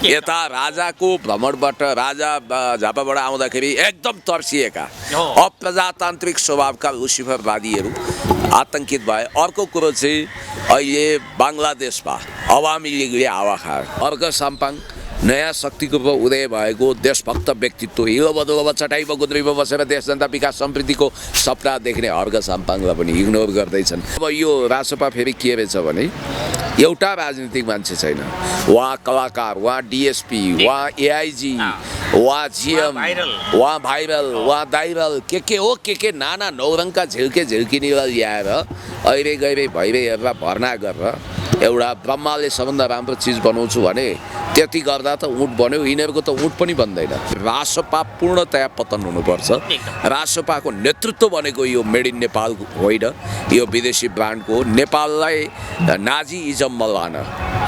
यता राजाको भ्रमणबाट राजा झापाबाट आउँदाखेरि एकदम तर्सिएका अप्रजातान्त्रिक स्वभावका लुसिफरवादीहरू आतंकित भए। अर्को कुरो चाहिँ अहिले बङ्गलादेशमा अवामी लीगले हावा खायो। अर्घ साम्पाङ नयाँ शक्तिको उदय भएको देशभक्त व्यक्तित्व हिलो बदलमा चटाइमा गुन्द्रीमा बसेर देश जनता विकास समृद्धिको सपना देख्ने अर्घ साम्पाङलाई पनि इग्नोर गर्दैछन्। अब यो रासपा फेरि के रहेछ भने एउटा राजनीतिक मान्छे छैन, उहाँ कलाकार, उहाँ डिएसपी, उहाँ एआइजी, उहाँ जिएम, उहाँ भाइरल, उहाँ दाइरल के हो के नाना नौरङका झिल्के झिल्किनीलाई ल्याएर अहिले गइरे भइरे हेरेर भर्ना गरेर एउटा ब्रह्माले सबभन्दा राम्रो चिज बनाउँछु भने त्यति गर्दा त उँट बन्यो, यिनीहरूको त उँट पनि बन्दैन। रासपा पूर्णतया पतन हुनुपर्छ। रासपाको नेतृत्व भनेको यो मेड इन नेपाल होइन, यो विदेशी ब्रान्डको नेपाललाई नाजी इजममा लान,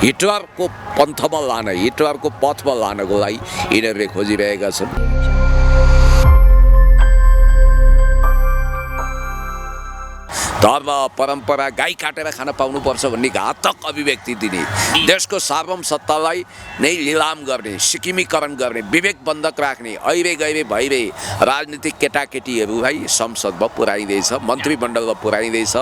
हिटलरको पन्थमा लान, हिटलरको पथमा लानको लागि यिनीहरूले खोजिरहेका छन्। धर्म परम्परा गाई काटेर खान पाउनुपर्छ भन्ने घातक अभिव्यक्ति दिने, देशको सार्वभौम सत्तालाई नै लिलाम गर्ने, सिक्किमीकरण गर्ने, विवेक बन्धक राख्ने अहिले गइरे भइरे राजनीतिक केटाकेटीहरू है संसदमा पुर्याइँदैछ, मन्त्रीमण्डलमा पुर्याइँदैछ।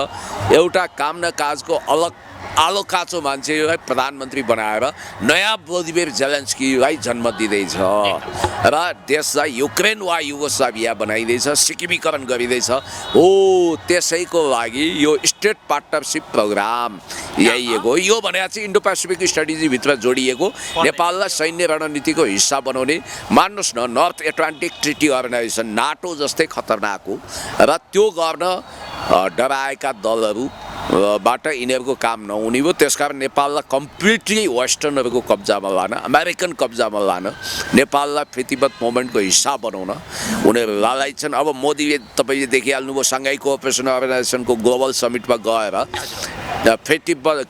एउटा काम न काजको अलग आलो काचो मान्छेलाई प्रधानमन्त्री बनाएर नयाँ भ्लादिमिर जेलेन्स्कीलाई जन्म दिँदैछ र देशलाई युक्रेन वा युगोस्लाभिया बनाइँदैछ, सिक्किमीकरण गरिँदैछ। हो त्यसैको लागि यो स्टेट पार्टनरसिप प्रोग्राम ल्याइएको, यो भने चाहिँ इन्डो पेसिफिक स्ट्राटेजीभित्र जोडिएको, नेपाललाई सैन्य रणनीतिको हिस्सा बनाउने। मान्नुहोस् न, North Atlantic treaty organization NATO जस्तै खतरनाक हो र त्यो गर्न डराएका दलहरू बाट यिनीहरूको काम नहुने हो। त्यसकारण नेपाललाई कम्प्लिटली वेस्टर्नहरूको कब्जामा लान, अमेरिकन कब्जामा लान, नेपाललाई प्रतिबद्ध मोमेन्टको हिस्सा बनाउन उनीहरू लालाइछन्। अब मोदीले तपाईँले देखिहाल्नुभयो साङ्घाई कोअपरेसन अर्गनाइजेसनको ग्लोबल समिटमा गएर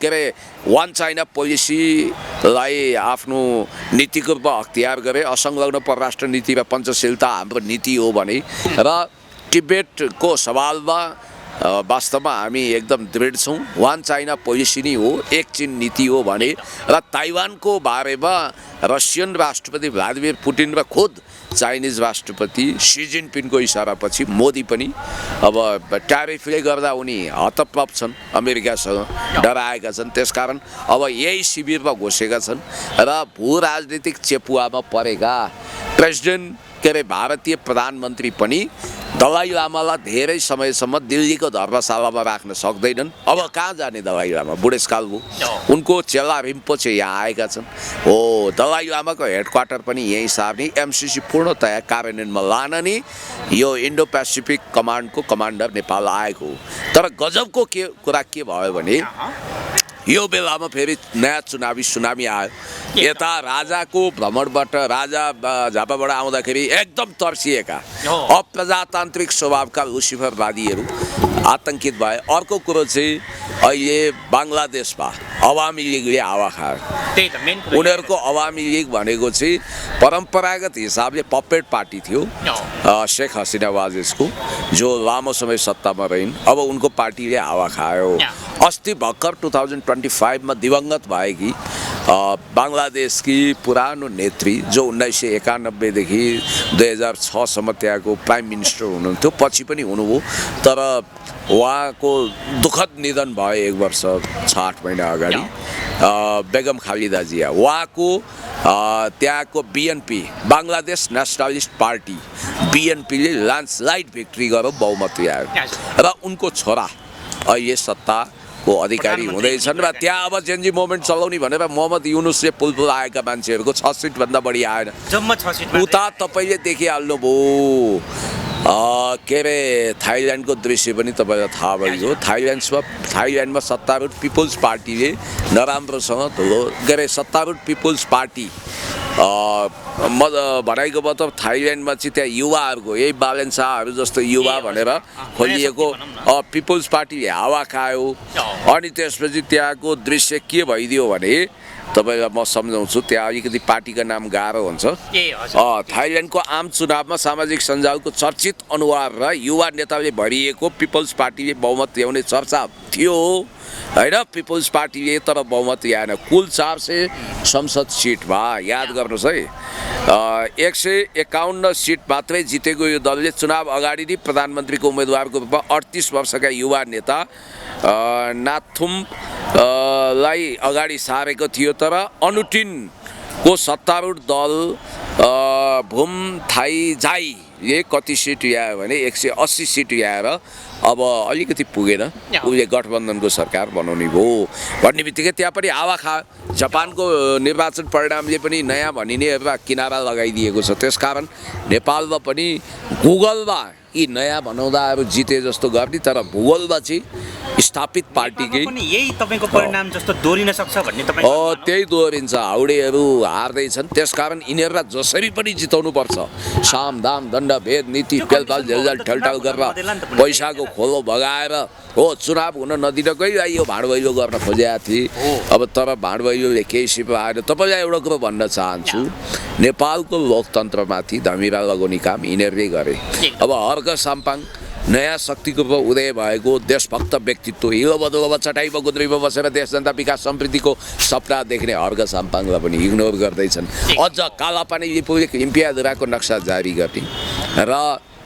के अरे वान चाइना पोलिसीलाई आफ्नो नीतिको रूपमा अख्तियार गरे। असंलग्न परराष्ट्र नीति र पञ्चशीलता हाम्रो नीति हो भने र तिब्बतको सवालमा वास्तवमा हामी एकदम दृढ छौँ। वान चाइना पोलिसी नै हो, एक चीन नीति हो भने र ताइवानको बारेमा रसियन राष्ट्रपति भ्लादिमिर पुटिन र खुद चाइनिज राष्ट्रपति सी जिनपिङको इसारापछि मोदी पनि अब ट्यारिफले गर्दा उनी हतप्रभ छन्, अमेरिकासँग डराएका छन्। त्यसकारण अब यही शिविरमा घुसेका छन् र भू राजनीतिक चेपुवामा परेका प्रेसिडेन्ट के अरे भारतीय प्रधानमन्त्री पनि दलाई लामालाई धेरै समयसम्म दिल्लीको धर्मशालामा राख्न सक्दैनन्। अब कहाँ जाने दलाई लामा, बुढेसकाल भयो। उनको चेला रिम्पोचे यहाँ आएका छन्। हो दलाई लामाको हेडक्वार्टर पनि यहीँ सार्ने, एमसिसी पूर्णतया कार्यान्वयनमा लान नि यो इन्डो पेसिफिक कमान्डको कमान्डर नेपाल आएको हो। तर गजबको कुरा के भयो भने यो बेलामा फेरि नयाँ सुनामी आयो। यता राजाको भ्रमणबाट राजा झापाबाट आउँदाखेरि एकदम तर्सिएका अप्रजातान्त्रिक स्वभावका लुसिफरवादीहरू आतंकित भए। अर्को कुरो चाहिँ अहिले बङ्गलादेशमा अवामी लीगले हावा खायो। उनीहरूको अवामी लीग भनेको चाहिँ परम्परागत हिसाबले पपेट पार्टी थियो शेख हसिना वाजेसको, जो लामो समय सत्तामा रहिन्। अब उनको पार्टीले हावा खायो। अस्ति भर्खर 2025 मा दिवंगत भएकी बङ्गलादेशकी पुरानो नेत्री जो 1991 देखि 2006 सम्म त्यहाँको प्राइम मिनिस्टर हुनुहुन्थ्यो, पछि पनि हुनुभयो, तर उहाँको दुःखद निधन भयो 1 वर्ष 6-8 महिना अगाडि। बेगम खालिदा जिया, उहाँको त्यहाँको बीएनपी बङ्गलादेश नेसनलिस्ट पार्टी बीएनपीले ल्यान्डस्लाइड भिक्ट्री गरेर बहुमत ल्यायो र उनको छोरा अहिले सत्ताको अधिकारी हुँदैछन् र त्यहाँ अब जेनजी मोभमेन्ट चलाउने भनेर मोहम्मद युनुसले पुलपुल आएका मान्छेहरूको 6 सिटभन्दा बढी आएन। जम्मा 6 सिट उता तपाईँले देखिहाल्नुभयो के अरे थाइल्यान्डको दृश्य पनि तपाईँलाई थाहा भयो। थाइल्यान्डमा सत्तारूढ पिपुल्स पार्टीले नराम्रोसँग धुलो के अरे सत्तारूढ पिपुल्स पार्टी भनाइको मतलब थाइल्यान्डमा चाहिँ त्यहाँ युवाहरूको यही बालेन शाहहरू जस्तो युवा भनेर खोलिएको पिपुल्स पार्टीले हावा खायो। अनि त्यसपछि त्यहाँको दृश्य के भइदियो भने तपाईलाई म सम्झाउँछु, त्यहाँ अलिकति पार्टीको नाम गाह्रो हुन्छ। थाइल्यान्डको आम चुनावमा सामाजिक सञ्जालको चर्चित अनुहार र युवा नेताले भरिएको पिपल्स पार्टीले बहुमत ल्याउने चर्चा थियो होइन पिपुल्स पार्टीले तर बहुमत आएन कुल 400 संसद सिट भयो याद गर्नुहोस् है 151 सिट मात्रै जितेको यो दलले चुनाव अगाडि नै प्रधानमन्त्रीको उम्मेदवारको रूपमा 38 वर्षका युवा नेता नाथुम लाई अगाडि सारेको थियो तर अनुटिनको सत्तारूढ दल भुम थाई जाई ये कति सिट आयो भने 180 सिट आएर अब अलिकति पुगेन उसले गठबन्धनको सरकार बनाउने भयो भन्ने बित्तिकै त्यहाँ पनि हावा खा जापानको निर्वाचन परिणामले पनि नयाँ भनिने एउटा किनारा लगाइदिएको छ त्यसकारण नेपालमा पनि गुगलमा यी नयाँ बनाउँदाहरू जिते जस्तो गर्ने तर भूगोलमा चाहिँ स्थापित पार्टीकै यही तपाईको परिणाम जस्तो दोहोरिन सक्छ भन्ने तपाईँ त्यही दोहोरिन्छ हाउडेहरू हार्दैछन् त्यसकारण यिनीहरूलाई जसरी पनि जिताउनु पर्छ साम दाम दण्ड भेद नीति पेलपाल झेलझाल ठेलठाल गरेर पैसाको खोलो भगाएर हो चुनाव हुन नदिनकै यो भाँडभैलो गर्न खोजेका थिए अब तर भाँडभैलोले केही सिप आएर तपाईँलाई एउटा कुरो भन्न चाहन्छु नेपालको लोकतन्त्रमाथि धमिरा लगाउने काम यिनीहरूले गरे अब हर्क साम्पाङ नयाँ शक्तिको उदय भएको देशभक्त व्यक्तित्व हिलो बदलो चटाइमा गुन्द्रीमा बसेर देश जनता विकास समृद्धिको सपना देख्ने हर्क साम्पाङलाई पनि इग्नोर गर्दैछन् अझ कालापानी रिपब्लिक इम्पियाधुराको नक्सा जारी गर्ने र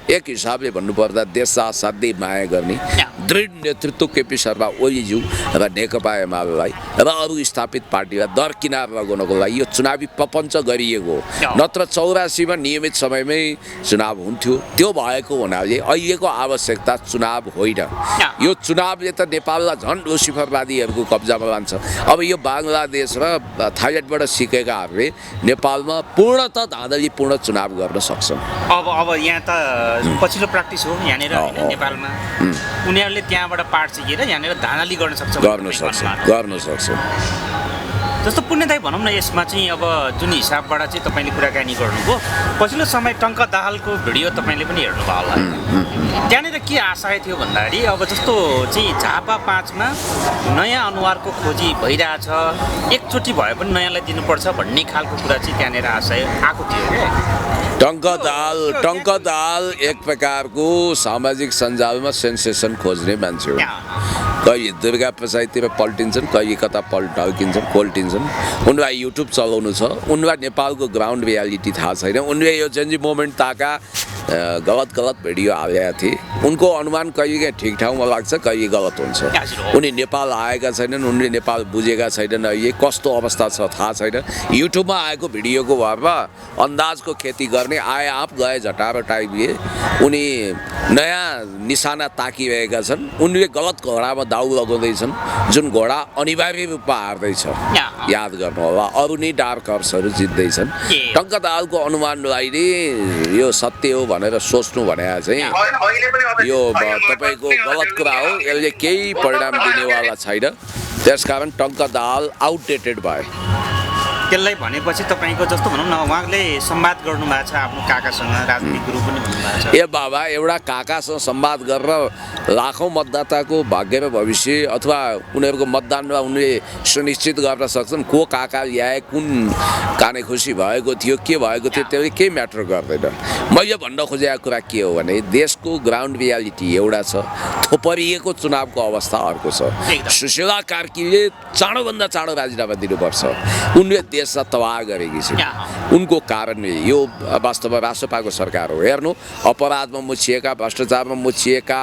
एक हिसाबले भन्नुपर्दा देशलाई असाध्यै माया गर्ने दृढ नेतृत्व केपी शर्मा ओलीज्यू र नेकपा एमालेलाई र अरू स्थापित पार्टीलाई दरकिनार लगाउनको लागि यो चुनावी प्रपञ्च गरिएको नत्र 84मा नियमित समयमै चुनाव हुन्थ्यो त्यो भएको हुनाले अहिलेको आवश्यकता चुनाव होइन यो चुनावले त नेपाललाई झन् लुसिफरवादीहरूको कब्जामा लान्छ अब यो बङ्गलादेश र थाइल्यान्डबाट सिकेकाहरूले नेपालमा पूर्णतः धाँधलीपूर्ण चुनाव गर्न सक्छन् अब यहाँ त पछिल्लो प्र्याक्टिस हो यहाँनिर नेपालमा उनीहरूले त्यहाँबाट पाठ सिकेर यहाँनिर धाँधली गर्न सक्छ जस्तो पुण्यदायी भनौँ न यसमा चाहिँ अब जुन हिसाबबाट चाहिँ तपाईँले कुराकानी गर्नुभयो पछिल्लो समय टङ्क दाहालको भिडियो तपाईँले पनि हेर्नुभयो होला त्यहाँनिर के आशय थियो भन्दाखेरि अब जस्तो चाहिँ झापा 5मा नयाँ अनुहारको खोजी भइरहेछ एकचोटि भए पनि नयाँलाई दिनुपर्छ भन्ने खालको कुरा चाहिँ त्यहाँनिर आशय आएको थियो क्या टङ्क दाहाल एक प्रकारको सामाजिक सञ्जालमा सेन्सेसन खोज्ने मान्छे हो कहिले दुर्गा प्रसादतिर पल्टिन्छन् कहिले कता कोल्टिन्छन् उनलाई युट्युब चलाउनु छ उनलाई नेपालको ग्राउन्ड रियालिटी थाहा छैन उनले यो जेन्जी मोमेन्ट ताका गलत भिडियो हालेका थिए उनको अनुमान कहिले ठिक ठाउँमा लाग्छ कहिले गलत हुन्छ उनी नेपाल आएका छैनन् उनले नेपाल बुझेका छैनन् अहिले कस्तो अवस्था छ थाहा छैन युट्युबमा आएको भिडियोको भरमा अन्दाजको खेती गर्ने आए आप गए झटारो टाइपले उनी नयाँ निशाना ताकिरहेका छन् उनले गलत घोडामा दाउ लगाउँदैछन् जुन घोडा अनिवार्य रूपमा हार्दैछ याद गर्नु होला अरू नै डार्क हर्सहरू जित्दैछन् टङ्क दाहालको अनुमानलाई नै यो सत्य हो भनेर सोच्नु भने चाहिँ यो तपाईँको गलत कुरा हो यसले केही परिणाम दिनेवाला छैन त्यसकारण टङ्क दाहाल आउटडेटेड भयो त्यसलाई भनेपछि तपाईँको जस्तो भनौँ न उहाँले संवाद गर्नुभएको छ आफ्नो काकासँग राजनीतिक गुरु पनि भन्नुभएको छ ए बाबा एउटा काकासँग संवाद गरेर लाखौँ मतदाताको भाग्य र भविष्य अथवा उनीहरूको मतदानमा उनले सुनिश्चित गर्न सक्छन् को काका ल्याए कुन काने खुसी भएको थियो के भएको थियो त्यसले केही म्याटर गर्दैन मैले भन्न खोजेको कुरा के हो भने देशको ग्राउन्ड रियालिटी एउटा छ थोपरिएको चुनावको अवस्था अर्को छ सुशीला कार्कीले चाँडोभन्दा चाँडो राजीनामा दिनुपर्छ उनले देशलाई तबाह गरेकी छिन् उनको कारणले यो वास्तवमा राष्ट्रपाको सरकार हो हेर्नु अपराधमा मुछिएका भ्रष्टाचारमा मुछिएका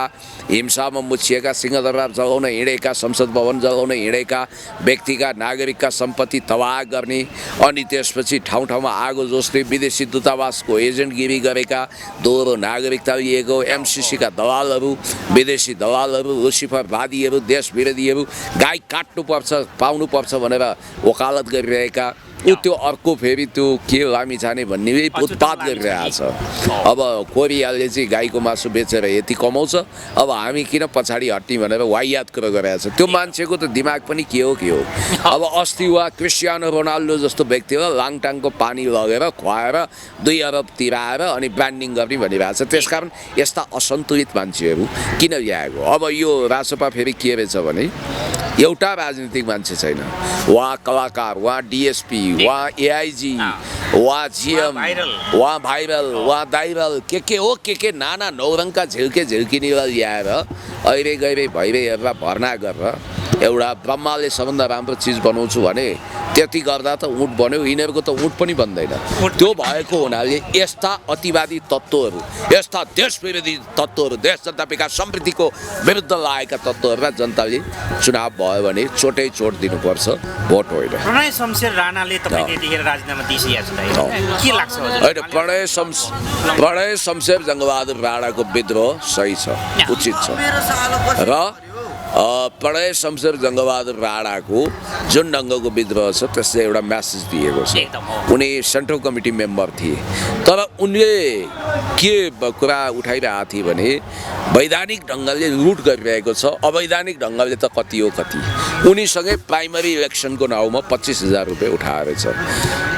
हिंसामा मुछिएका सिंहदरबार जलाउन हिँडेका संसद भवन जलाउन हिँडेका व्यक्तिका नागरिकका सम्पत्ति तबाह गर्ने अनि त्यसपछि ठाउँ ठाउँमा आगो जोस्ने विदेशी दूतावासको एजेन्टगिरी गरेका दोहोरो नागरिकता लिएको एमसिसीका दलालहरू विदेशी दलालहरू लुसिफरवादीहरू देश विरोधीहरू गाई काट्नुपर्छ पाउनुपर्छ भनेर वकालत गरिरहेका त्यो अर्को फेरि त्यो के लामिछाने भन्ने उत्पाद गरिरहेको छ अब कोरियाले चाहिँ गाईको मासु बेचेर यति कमाउँछ अब हामी किन पछाडि हट्ने भनेर वाहियात कुरा गरिरहेको छ त्यो मान्छेको त दिमाग पनि के हो अब अस्ति वा क्रिस्टियानो रोनाल्डो जस्तो व्यक्तिलाई लाङटाङको पानी लगेर खुवाएर 2 अरब तिराएर अनि ब्रान्डिङ गर्ने भनिरहेको छ त्यसकारण यस्ता असन्तुलित मान्छेहरू किन ल्याएको अब यो राजसभा फेरि के रहेछ भने एउटा राजनीतिक मान्छे छैन वा कलाकार वा डिएसपी वा एआइजी वा जिएम वा भाइरल वा दाइरल के हो के नाना नौरङका झिल्के झिल्किनीलाई ल्याएर अहिले गइरे भइरहेहरूलाई भर्ना गरेर एउटा ब्रह्माले सबभन्दा राम्रो चिज बनाउँछु भने त्यति गर्दा त उँट बन्यो, यिनीहरूको त उँट पनि बन्दैन। त्यो भएको हुनाले यस्ता अतिवादी तत्त्वहरू, यस्ता देश विरोधी तत्त्वहरू, देश जनता विकास समृद्धिको विरुद्ध लागेका तत्त्वहरूलाई जनताले चुनाव भयो भने चोटै चोट दिनुपर्छ, भोट होइन। प्रणय शमशेर राणाले तपाईँले यतिखेर राजीनामा दिइसकेको छ, के लाग्छ हजुर? होइन, प्रणय शमशेर जङ्गबहादुर राणाको विद्रोह सही छ, उचित छ र प्रणय शमशेर जङ्गबहादुर राणाको जुन ढङ्गको विद्रोह छ त्यसले एउटा म्यासेज दिएको छ। उनी सेन्ट्रल कमिटी मेम्बर थिए, तर उनले के कुरा उठाइरहेको थिए भने वैधानिक ढङ्गले लुट गरिरहेको छ, अवैधानिक ढङ्गले त कति हो कति। उनीसँगै प्राइमरी इलेक्सनको नाउँमा 25,000 रुपियाँ उठाएर छ।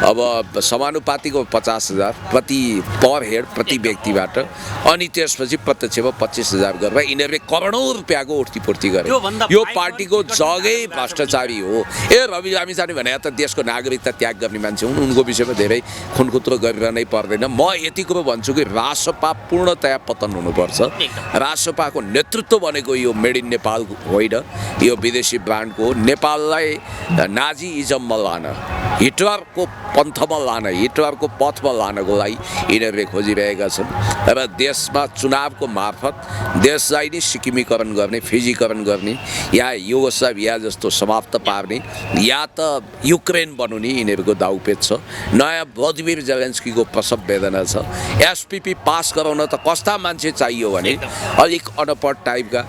अब समानुपातिको 50,000 पर हेड प्रति व्यक्तिबाट, अनि त्यसपछि प्रत्यक्षमा 25,000 गरेर यिनीहरूले करोडौँ रुपियाँको उठ्तीपूर्ति गरे। यो पार्टीको जगै भ्रष्टाचारी हो। रवि लामिछाने भने त देशको नागरिकता त्याग गर्ने मान्छे हुन्, उनको विषयमा धेरै खुनखुत्रो गरिरहनै पर्दैन। म यति कुरो भन्छु कि रासपा पूर्णतया पतन हुनुपर्छ। रासपाको नेतृत्व भनेको यो मेड इन नेपाल होइन, यो विदेशी ब्रान्डको नेपाललाई नाजीइजममा लान, हिटलरको पन्थमा लान, हिटलरको पथमा लानको लागि यिनीहरूले खोजिरहेका छन् र देशमा चुनावको मार्फत देशलाई नै सिक्किमीकरण गर्ने, फिजीकरण गर्ने, या युगोस्लाभिया जस्तो समाप्त पार्ने, या त युक्रेन बनाउने यिनीहरूको दाउपेच छ। नयाँ भ्लादिमिर जेलेन्स्कीको प्रसव वेदना छ। एसपिपी पास गराउन त कस्ता मान्छे चाहियो भने अलिक अनपढ टाइपका,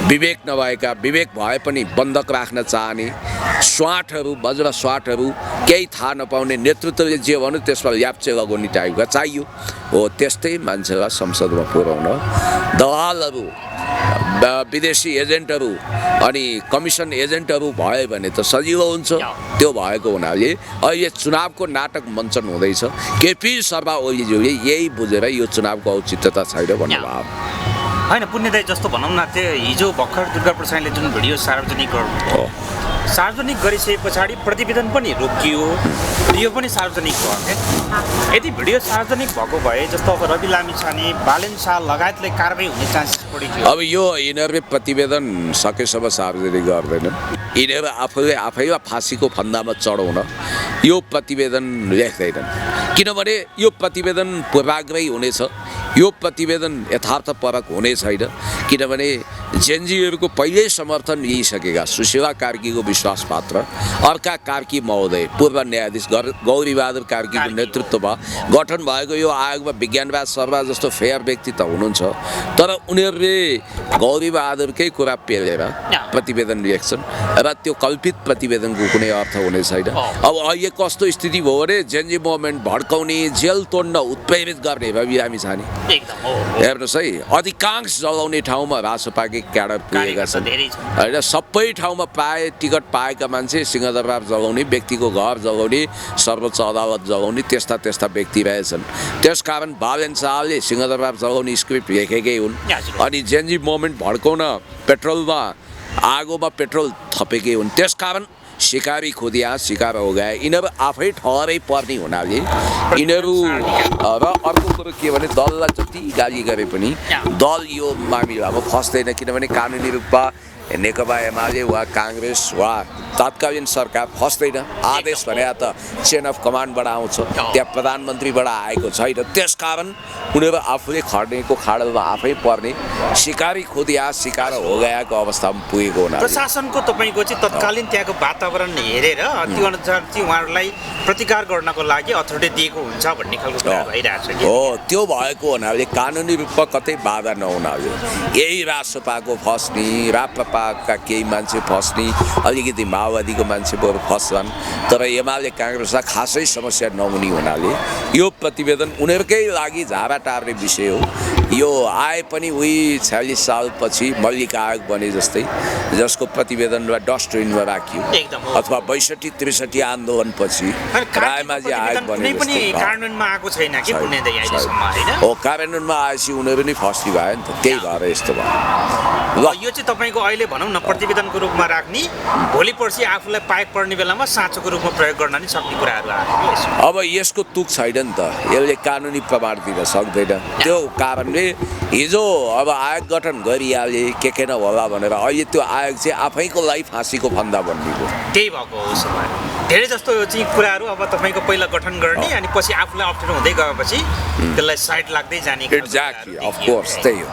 विवेक नभएका, विवेक भए पनि बन्धक राख्न चाहने स्वाटहरू, वज्र स्वाटहरू, केही थाहा नपाउने, नेतृत्वले जे भन्यो त्यसमा ल्याप्चे लगाउने टाइपका चाहियो हो। त्यस्तै मान्छेलाई संसदमा पुर्याउन दलालहरू, विदेशी एजेन्टहरू अनि कमिसन एजेन्टहरू भयो भने त सजिलो हुन्छ। त्यो भएको हुनाले अहिले चुनावको नाटक मञ्चन हुँदैछ। केपी शर्मा ओलीज्यूले यही बुझेर यो चुनावको औचित्यता छैन भन्नुभयो। होइन, पुण्यदायी जस्तो भनौँ न, त्यो हिजो भर्खर दुर्गा प्रसादले जुन भिडियो सार्वजनिक गरिसके पछाडि प्रतिवेदन पनि रोकियो, यो पनि सार्वजनिक भयो क्या। यदि भिडियो सार्वजनिक भएको भए जस्तो अब रवि लामिछाने, बालेन शाह लगायतले कारबाही हुने चान्सेस बढी थियो। अब यो यिनीहरूले प्रतिवेदन सकेसम्म सार्वजनिक गर्दैनन्। यिनीहरू आफैमा फाँसीको फन्दामा चढाउन यो प्रतिवेदन लेख्दैनन्, किनभने यो प्रतिवेदन पूर्वाग्रही हुनेछ, यो प्रतिवेदन यथार्थपरक हुने छैन। किनभने जेनजीहरूको पहिल्यै समर्थन लिइसकेका सुशीला कार्कीको विश्वासपात्र अर्का कार्की महोदय, पूर्व न्यायाधीश गौरीबहादुर कार्कीको नेतृत्वमा गठन भएको यो आयोगमा विज्ञानराज शर्मा जस्तो फेयर व्यक्ति त हुनुहुन्छ, तर उनीहरूले गौरीबहादुरकै कुरा पेलेर प्रतिवेदन लेख्छन् र त्यो कल्पित प्रतिवेदनको कुनै अर्थ हुने छैन। अब अहिले कस्तो स्थिति भयो भने जेनजी मुभमेन्ट भड्काउने, जेल तोड्न उत्प्रेरित गर्ने रवि लामिछाने, हेर्नुहोस् है, अधिकांश जलाउने ठाउँमा रासपाकै क्याडर पुगेका छन् होइन। सबै ठाउँमा प्राय टिकट पाएका मान्छे सिंहदरबार जलाउने, व्यक्तिको घर जलाउने, सर्वोच्च अदालत जलाउने, त्यस्ता व्यक्ति रहेछन्। त्यसकारण बालेन शाहले सिंहदरबार जलाउने स्क्रिप्ट लेखेकै हुन्। अनि जेनजी मुभमेन्ट भड्काउन पेट्रोलमा, आगोमा पेट्रोल थपेकै हुन्। त्यसकारण शिकारी खुदिया शिकार हो गए। यिनीहरू आफै ठहरै पर्ने हुनाले यिनीहरू र अर्को कुरो के भने दललाई जति गाली गरे पनि दल यो मामिलामा फस्दैन, किनभने कानुनी रूपमा नेकपा एमाले वा काङ्ग्रेस वा तत्कालीन सरकार फस्दैन। आदेश भने त चेन अफ कमान्डबाट आउँछ, त्यहाँ प्रधानमन्त्रीबाट आएको छैन। त्यसकारण उनीहरू आफूले खड्नेको खाडलमा आफै पर्ने, शिकारी खुदिया शिकार हो गएको अवस्थामा पुगेको हुनाले प्रशासनको तपाईँको चाहिँ तत्कालीन त्यहाँको वातावरण हेरेर त्यो अनुसार चाहिँ उहाँहरूलाई प्रतिकार गर्नको लागि अथोरिटी दिएको हुन्छ भन्ने खालको कुरा भइरहेको छ। हो, त्यो भएको हुनाले कानुनी रूपमा कतै बाधा नहुनाले यही रासपाको फस्ने, राप्रपाका केही मान्छे फस्ने, अलिकति माओवादीको मान्छे बरु फस्छन्, तर एमाले काङ्ग्रेसलाई खासै समस्या नहुने हुनाले यो प्रतिवेदन उनीहरूकै लागि झारा टार्ने विषय हो। यो आए पनि उही 46 सालपछि मल्लिका आयोग बने जस्तै, जसको प्रतिवेदनलाई डस्टबिनमा राखियो, अथवा 62-63 आन्दोलनपछि रायमाझी आयोग बने जस्तै कार्यान्वयनमा आएको छैन के पुण्यदायी अहिलेसम्म हैन। हो, कार्यान्वयनमा आएपछि उनीहरू नै फस्टी भयो नि त, त्यही भएर यस्तो भयो। ल। यो चाहिँ तपाईँको अहिले भनौँ न प्रतिवेदनको रूपमा राख्ने भोलि पर्सि आफूलाई पाइक पर्ने बेलामा साँचोको रूपमा प्रयोग गर्न नि सक्ने कुराहरू आएको यसमा। अब यसको तुक छैन नि त, यसले कानुनी प्रमाण दिन सक्दैन। त्यो कारणले हिजो अब आयोग गठन गरिहाले के नहोला भनेर अहिले त्यो आयोग चाहिँ आफैको लागि फाँसीको फन्दा बनिएको। त्यही भएको हो उसो भए धेरै जस्तो चाहिँ कुराहरू अब तपाईँको पहिला गठन गर्ने अनि पछि आफूलाई अप्ठ्यारो हुँदै गएपछि त्यसलाई साइड लाग्दै जाने एक्ज्याक्टली, अफ कोर्स त्यही हो।